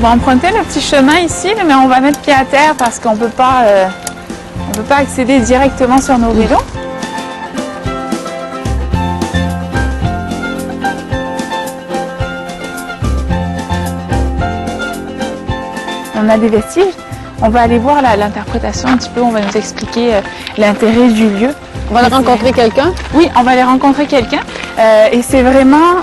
va emprunter le petit chemin ici, mais on va mettre pied à terre parce qu'on peut pas accéder directement sur nos vélos. On a des vestiges. On va aller voir l'interprétation un petit peu. On va nous expliquer l'intérêt du lieu. On va aller rencontrer quelqu'un? Oui, on va aller rencontrer quelqu'un. Et c'est vraiment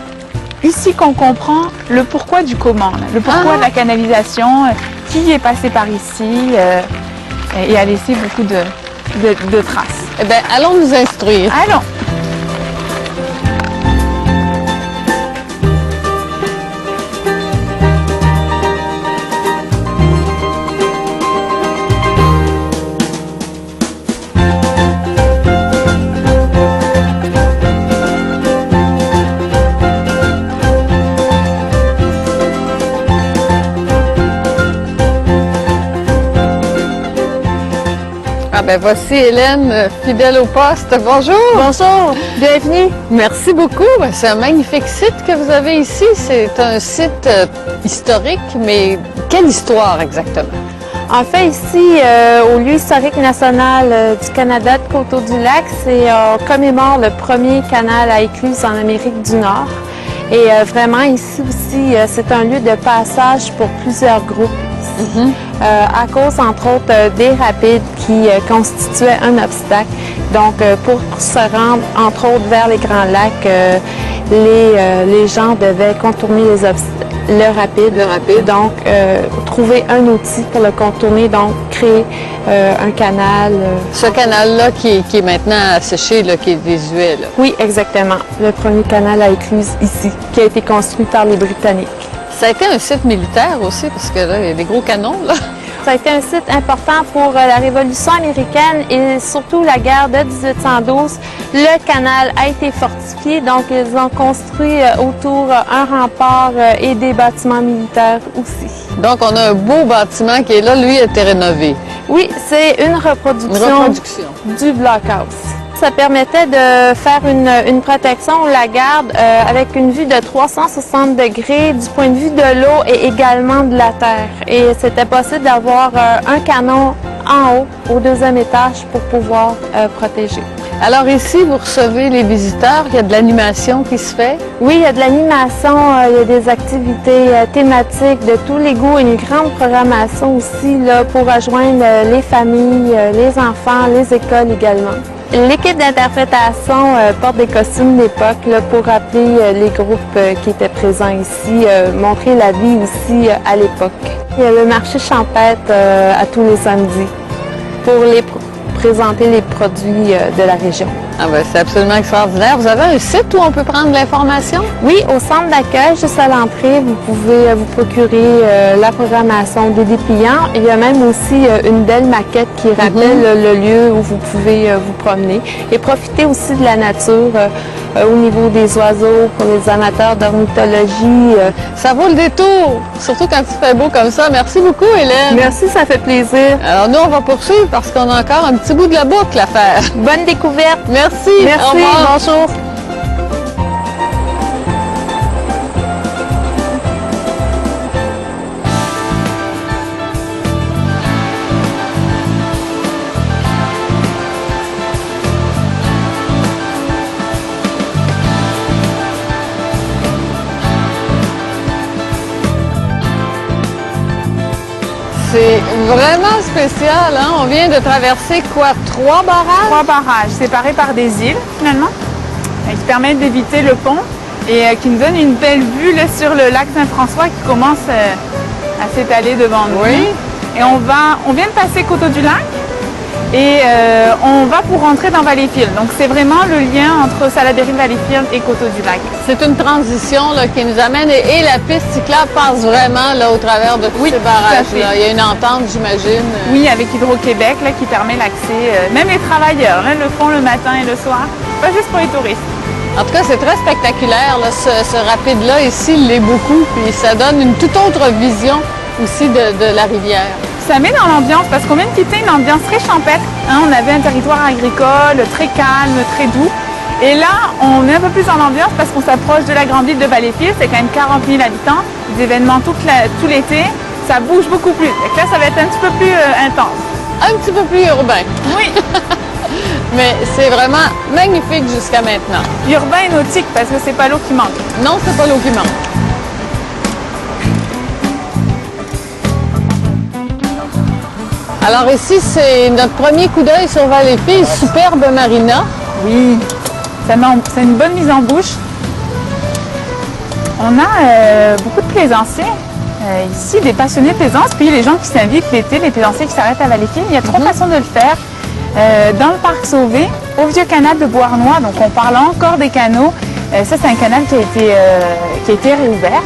ici qu'on comprend le pourquoi du comment, le pourquoi de la canalisation, qui est passé par ici et a laissé beaucoup de traces. Eh bien, allons nous instruire. Allons! Ah ben voici Hélène, fidèle au poste. Bonjour! Bonjour, bienvenue. Merci beaucoup. C'est un magnifique site que vous avez ici. C'est un site historique, mais quelle histoire exactement? En fait, ici, au lieu historique national du Canada de Coteau-du-Lac, on commémore le premier canal à écluse en Amérique du Nord. Et vraiment, ici aussi, c'est un lieu de passage pour plusieurs groupes. À cause, entre autres, des rapides qui constituaient un obstacle. Donc, pour se rendre, entre autres, vers les Grands Lacs, les gens devaient contourner le rapide. Donc, trouver un outil pour le contourner, donc créer un canal. Ce canal-là qui est maintenant asséché, là, qui est désuet. Là. Oui, exactement. Le premier canal à écluse ici, qui a été construit par les Britanniques. Ça a été un site militaire aussi, parce que là, il y a des gros canons, là. Ça a été un site important pour la Révolution américaine et surtout la guerre de 1812. Le canal a été fortifié, donc ils ont construit autour un rempart et des bâtiments militaires aussi. Donc, on a un beau bâtiment qui est là, lui, a été rénové. Oui, c'est une reproduction du blockhouse. Ça permettait de faire une protection ou la garde avec une vue de 360 degrés du point de vue de l'eau et également de la terre. Et c'était possible d'avoir un canon en haut, au deuxième étage, pour pouvoir protéger. Alors ici, vous recevez les visiteurs, il y a de l'animation qui se fait? Oui, il y a de l'animation, il y a des activités thématiques de tous les goûts, une grande programmation aussi là, pour rejoindre les familles, les enfants, les écoles également. L'équipe d'interprétation porte des costumes d'époque pour rappeler les groupes qui étaient présents ici, montrer la vie aussi à l'époque. Il y a le marché champêtre à tous les samedis pour présenter les produits de la région. Ah ben, c'est absolument extraordinaire. Vous avez un site où on peut prendre l'information? Oui, au centre d'accueil, juste à l'entrée, vous pouvez vous procurer la programmation des dépliants. Il y a même aussi une belle maquette qui rappelle le lieu où vous pouvez vous promener et profiter aussi de la nature au niveau des oiseaux pour les amateurs d'ornithologie. Ça vaut le détour, surtout quand il fait beau comme ça. Merci beaucoup, Hélène. Merci, ça fait plaisir. Alors nous, on va poursuivre parce qu'on a encore un petit bout de la boucle à faire. Bonne découverte. Merci. Merci. Au revoir. Bonjour. C'est vraiment spécial, hein? On vient de traverser quoi? 3 barrages? 3 barrages séparés par des îles, finalement, qui permettent d'éviter le pont et qui nous donnent une belle vue là, sur le lac Saint-François qui commence à s'étaler devant nous. Oui. Et on vient de passer Coteau-du-Lac et on va pour rentrer dans Valleyfield. Donc c'est vraiment le lien entre Salaberry-Valleyfield et Coteau-du-Lac. C'est une transition là, qui nous amène et la piste cyclable passe vraiment là, au travers de tous ces barrages. Là. Il y a une entente, j'imagine. Oui, avec Hydro-Québec là, qui permet l'accès, même les travailleurs là, le font le matin et le soir, pas juste pour les touristes. En tout cas, c'est très spectaculaire, là, ce rapide-là. Ici, il l'est beaucoup, puis ça donne une toute autre vision aussi de la rivière. Ça met dans l'ambiance parce qu'on vient de quitter une ambiance très champêtre. Hein, on avait un territoire agricole très calme, très doux. Et là, on est un peu plus dans l'ambiance parce qu'on s'approche de la grande ville de Valleyfield. C'est quand même 40 000 habitants, des événements tout l'été. ça bouge beaucoup plus. Donc là, ça va être un petit peu plus intense. Un petit peu plus urbain. Oui, Mais c'est vraiment magnifique jusqu'à maintenant. urbain et nautique parce que c'est pas l'eau qui manque. Non, c'est pas l'eau qui manque. Alors ici, c'est notre premier coup d'œil sur Valleyfield, superbe marina. Oui, c'est une bonne mise en bouche. On a beaucoup de plaisanciers. Ici, des passionnés de plaisance, puis les gens qui s'invitent l'été, les plaisanciers qui s'arrêtent à Valleyfield. Il y a trois façons de le faire. Dans le parc Sauvé, au vieux canal de Beauharnois, donc on parle encore des canaux. Ça, c'est un canal qui a été réouvert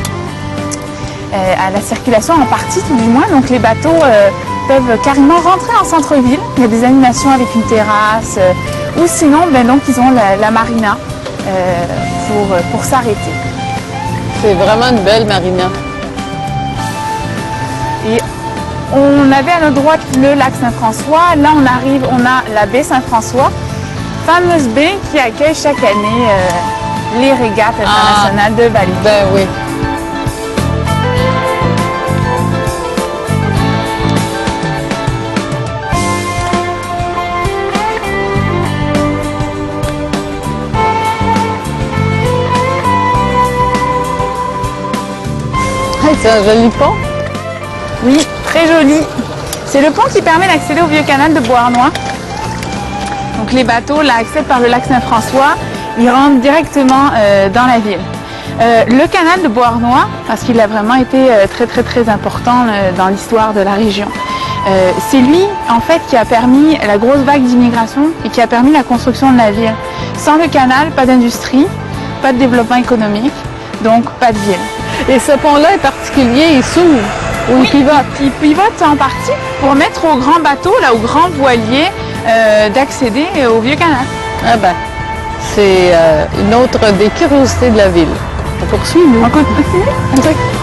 à la circulation en partie, tout du moins. Donc les bateaux peuvent carrément rentrer en centre-ville. Il y a des animations avec une terrasse, ou sinon, donc ils ont la marina pour s'arrêter. C'est vraiment une belle marina. Et on avait à notre droite le lac Saint-François. Là, on a la baie Saint-François, fameuse baie qui accueille chaque année les régates internationales de Valleyfield. Ben oui. Hey, c'est un joli pont. Oui, très joli. C'est le pont qui permet d'accéder au vieux canal de Beauharnois. Donc les bateaux là accèdent par le lac Saint-François, ils rentrent directement dans la ville. Le canal de Beauharnois, parce qu'il a vraiment été très important dans l'histoire de la région. C'est lui en fait qui a permis la grosse vague d'immigration et qui a permis la construction de la ville. Sans le canal, pas d'industrie, pas de développement économique, donc pas de ville. Et ce pont-là est particulier, il s'ouvre ou il pivote. Il pivote en partie pour permettre aux grands bateaux, là, aux grands voiliers, d'accéder au vieux canal. Ah ben, c'est une autre des curiosités de la ville. On poursuit, nous. On continue?